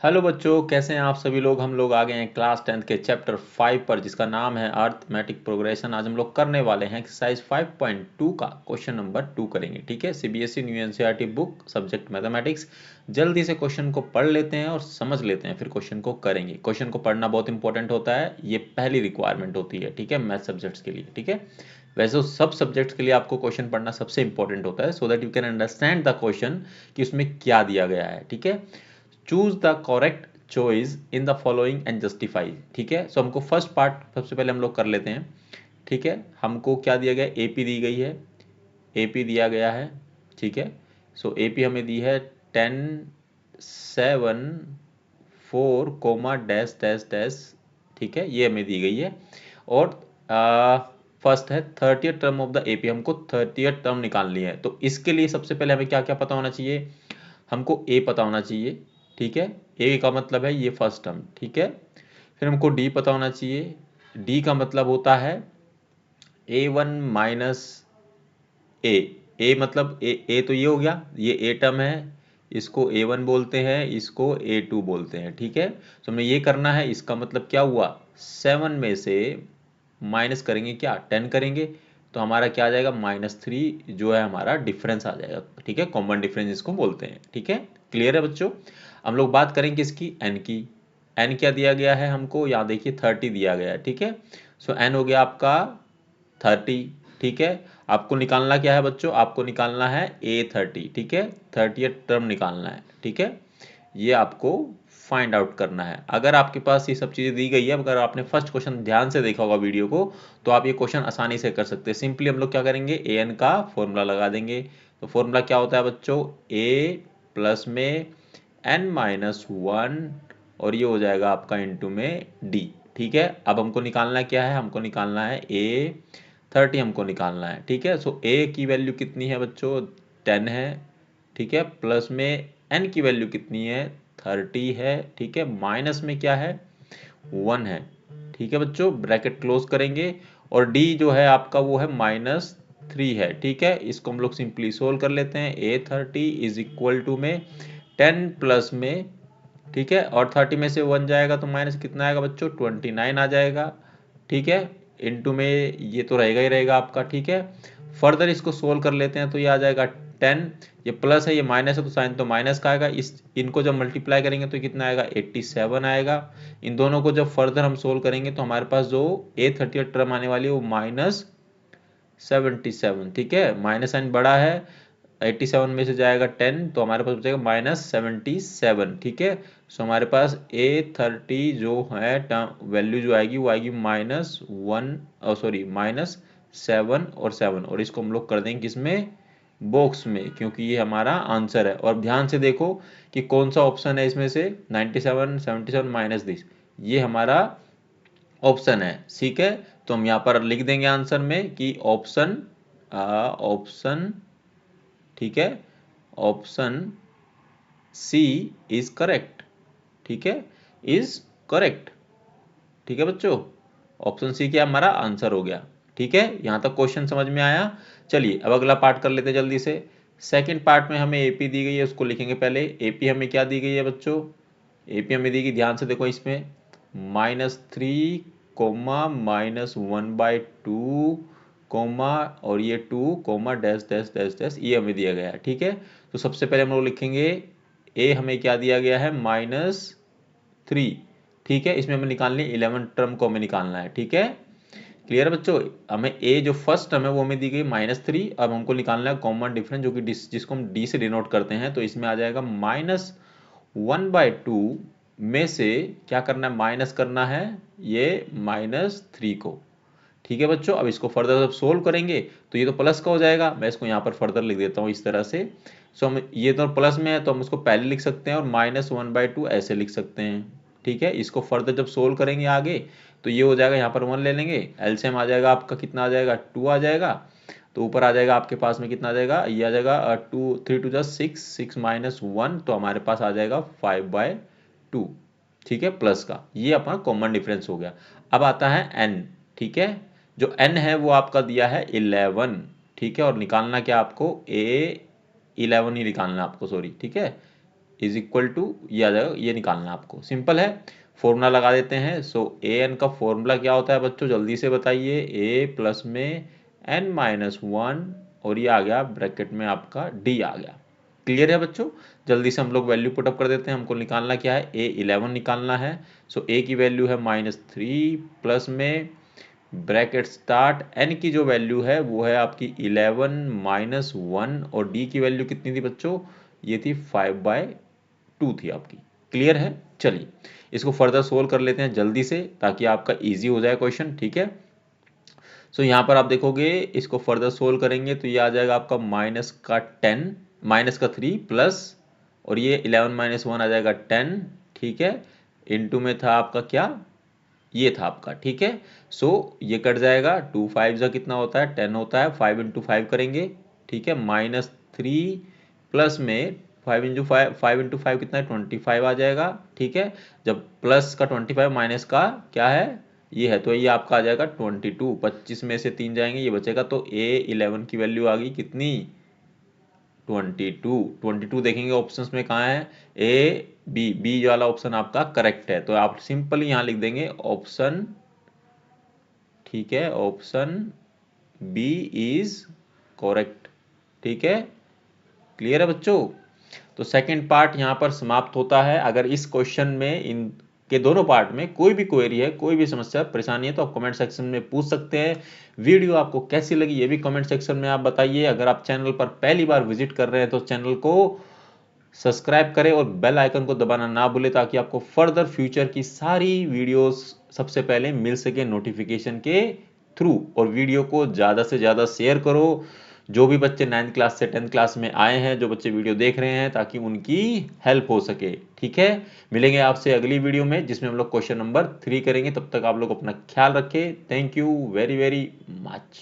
Hello बच्चों, कैसे हैं आप सभी लोग। हम लोग आ गए हैं क्लास 10th के चैप्टर 5 पर, जिसका नाम है अरिथमेटिक प्रोग्रेशन। आज हम लोग करने वाले हैं एक्सरसाइज 5.2 का क्वेश्चन नंबर 2 करेंगे। ठीक है, CBSE new NCERT book, subject mathematics. जल्दी से क्वेश्चन को पढ़ लेते हैं और समझ लेते हैं, फिर क्वेश्चन को करेंगे। क्वेश्चन को पढ़ना बहुत इंपॉर्टेंट होता है, ये पहली रिक्वायरमेंट होती है। ठीक है, मैथ सब्जेक्ट्स के लिए। ठीक है, वैसे तो सब सब्जेक्ट्स के लिए आपको क्वेश्चन पढ़ना सबसे इंपॉर्टेंट होता है, so that you can understand the question कि उसमें क्या दिया गया है। ठीक है, choose the correct choice in the following and justify. ठीक है, सो हमको फर्स्ट पार्ट सबसे पहले हम लोग कर लेते हैं। ठीक है, हमको क्या दिया गया, एपी दी गई है, एपी दिया गया है। ठीक है, सो एपी हमें दी है 10 7 4 कोमा डैश डैश डैश। ठीक है, ये हमें दी गई है। और फर्स्ट है 30th term of the AP, हमको 30th टर्म निकालनी है। तो इसके लिए सबसे पहले हमें क्या क्या पता होना चाहिए, हमको ए पता होना चाहिए। ठीक है, ए का मतलब है ये फर्स्ट टर्म। ठीक है, फिर हमको डी पता होना चाहिए। डी का मतलब होता है A1 माइनस ए। ए मतलब ए तो ये हो गया, ये ए टर्म है, इसको A1 बोलते हैं, इसको A2 बोलते हैं। ठीक है, तो हमें ये करना है। इसका मतलब क्या हुआ, 7 में से माइनस करेंगे, क्या 10 करेंगे, तो हमारा क्या आ जाएगा, -3 जो है हमारा डिफरेंस आ जाएगा। ठीक है, कॉमन डिफरेंस इसको बोलते हैं। ठीक है, क्लियर है बच्चों। हम लोग बात करेंगे इसकी एन की। एन क्या दिया गया है हमको, यहाँ देखिए 30 दिया गया है। ठीक है, सो एन हो गया आपका 30। ठीक है, आपको निकालना क्या है बच्चों, आपको निकालना है A30। ठीक है, 30th टर्म निकालना है। ठीक है, ये आपको फाइंड आउट करना है। अगर आपके पास ये सब चीज़ें दी गई है, अगर आपने फर्स्ट क्वेश्चन ध्यान से देखा होगा वीडियो को, तो आप ये क्वेश्चन आसानी से कर सकते हैं। सिंपली हम लोग क्या करेंगे, an का फॉर्मूला लगा देंगे। तो फॉर्मूला क्या होता है बच्चों, a प्लस में n-1 और ये हो जाएगा आपका इंटू में d। ठीक है, अब हमको निकालना क्या है, हमको निकालना है A30, हमको निकालना है। ठीक है, सो a की वैल्यू कितनी है बच्चों, 10 है। ठीक है, प्लस में n की वैल्यू कितनी है, 30 है। ठीक है, माइनस में क्या है, 1 है। ठीक है बच्चों, ब्रैकेट क्लोज करेंगे। और d जो है आपका वो है -3 है। ठीक है, इसको हम लोग सिंपली सोल्व कर लेते हैं। A30 इज इक्वल टू में 10 प्लस में, ठीक है, और 30 में से 1 जाएगा तो माइनस कितना आएगा बच्चों, 29 आ जाएगा। ठीक है, इनटू में ये तो रहेगा ही रहेगा आपका। ठीक है, फर्दर इसको सोल्व कर लेते हैं तो ये आ जाएगा 10, ये प्लस है ये माइनस है तो साइन तो माइनस का आएगा। इस इनको जब मल्टीप्लाई करेंगे तो कितना आएगा, 87 आएगा। इन दोनों को जब फर्दर हम सोल्व करेंगे तो हमारे पास जो A30 टर्म आने वाली है वो -77। ठीक है, माइनस साइन बड़ा है, 87 में से जाएगा 10 तो हमारे पास बचेगा -77। ठीक है, सो हमारे पास A30 जो है टर्म वैल्यू जो आएगी वो आएगी -1 सॉरी -7 और 7, और इसको हम लोग कर देंगे किसमें, बॉक्स में, क्योंकि ये हमारा आंसर है। और ध्यान से देखो कि कौन सा ऑप्शन है इसमें से, 97 77 माइनस दिस, ये हमारा ऑप्शन है। ठीक है, तो हम यहाँ पर लिख देंगे आंसर में कि ऑप्शन ऑप्शन, ठीक है, ऑप्शन सी इज करेक्ट। ठीक है, इज करेक्ट। ठीक है बच्चों, ऑप्शन सी क्या हमारा आंसर हो गया। ठीक है, यहां तक क्वेश्चन समझ में आया। चलिए अब अगला पार्ट कर लेते हैं जल्दी से। सेकंड पार्ट में हमें एपी दी गई है, उसको लिखेंगे पहले। एपी हमें क्या दी गई है बच्चों, एपी हमें दी गई, ध्यान से देखो इसमें -3 कोमा -1/2 कोमा और ये 2 comma dash dash dash dash, ये हमें दिया गया है। ठीक है, तो सबसे पहले हम लोग लिखेंगे ए हमें क्या दिया गया है, -3। ठीक है, इसमें हमें निकालनी 11 टर्म को हमें निकालना है। ठीक है, क्लियर है बच्चों, हमें ए जो फर्स्ट टर्म है वो हमें दी गई -3। अब हमको निकालना है कॉमन डिफरेंस, जो कि जिसको हम डी से डिनोट करते हैं। तो इसमें आ जाएगा -1/2 में से क्या करना है, माइनस करना है ये -3 को। ठीक है बच्चों, अब इसको फर्दर जब सोल्व करेंगे तो ये तो प्लस का हो जाएगा। मैं इसको यहाँ पर फर्दर लिख देता हूँ इस तरह से। सो हम ये तो प्लस में है तो हम उसको पहले लिख सकते हैं और -1/2 ऐसे लिख सकते हैं। ठीक है, इसको फर्दर जब सोल्व करेंगे आगे तो ये हो जाएगा, यहाँ पर 1 ले लेंगे, एलसीएम आ जाएगा आपका, कितना आ जाएगा, 2 आ जाएगा। तो ऊपर आ जाएगा आपके पास में कितना आ जाएगा, ये आ जाएगा 2 3 2 6 6 -1, तो हमारे पास आ जाएगा 5/2। ठीक है, प्लस का, ये अपना कॉमन डिफरेंस हो गया। अब आता है एन। ठीक है, जो n है वो आपका दिया है 11। ठीक है, और निकालना क्या आपको, A11 ही निकालना आपको, सॉरी। ठीक है, इज इक्वल टू ये आ जाएगा, ये निकालना आपको, सिंपल है, फॉर्मूला लगा देते हैं। सो ए एन का फॉर्मूला क्या होता है बच्चों, जल्दी से बताइए, ए प्लस में एन माइनस वन और ये आ गया ब्रैकेट में आपका डी आ गया। क्लियर है बच्चों, जल्दी से हम लोग वैल्यू पुटअप कर देते हैं। हमको निकालना क्या है, ए 11 निकालना है। सो ए की वैल्यू है -3 प्लस में ब्रैकेट स्टार्ट एन की जो वैल्यू है वो है आपकी 11 माइनस 1 और डी की वैल्यू कितनी थी बच्चों, ये थी 5/2 थी आपकी। क्लियर है, चलिए इसको फर्दर सोल्व कर लेते हैं जल्दी से ताकि आपका इजी हो जाए क्वेश्चन, ठीक है। सो यहाँ पर आप देखोगे इसको फर्दर सोल्व करेंगे तो ये आ जाएगा आपका माइनस का 3 प्लस और ये 11 माइनस 1 आ जाएगा 10, ठीक है, इनटू में था आपका क्या, ये था आपका, ठीक है। सो ये कट जाएगा, 2 5 जा कितना होता है 10 होता है, 5 इंटू 5 करेंगे, ठीक है, -3 प्लस में 5 इंटू 5 कितना है 25 आ जाएगा, ठीक है। जब प्लस का 25 माइनस का क्या है ये है तो ये आपका आ जाएगा 22, 25 में से 3 जाएंगे ये बचेगा, तो A11 की वैल्यू आ गई कितनी 22 देखेंगे ऑप्शंस में कहाँ है, ए बी वाला ऑप्शन आपका करेक्ट है, तो आप सिंपली यहाँ लिख देंगे ऑप्शन, ठीक है, ऑप्शन बी इज करेक्ट, ठीक है। क्लियर है बच्चों, तो सेकंड पार्ट यहाँ पर समाप्त होता है। अगर इस क्वेश्चन में इन के दोनों पार्ट में कोई भी क्वेरी है, कोई भी समस्या परेशानी है तो आप कमेंट सेक्शन में पूछ सकते हैं। वीडियो आपको कैसी लगी ये भी कमेंट सेक्शन में आप बताइए। अगर आप चैनल पर पहली बार विजिट कर रहे हैं तो चैनल को सब्सक्राइब करें और बेल आइकन को दबाना ना भूलें ताकि आपको फर्दर फ्यूचर की सारी वीडियोस सबसे पहले मिल सके नोटिफिकेशन के थ्रू। और वीडियो को ज़्यादा से ज़्यादा शेयर करो, जो भी बच्चे 9th क्लास से 10th क्लास में आए हैं, जो बच्चे वीडियो देख रहे हैं, ताकि उनकी हेल्प हो सके, ठीक है। मिलेंगे आपसे अगली वीडियो में जिसमें हम लोग क्वेश्चन नंबर 3 करेंगे। तब तक आप लोग अपना ख्याल रखें। Thank you very very much.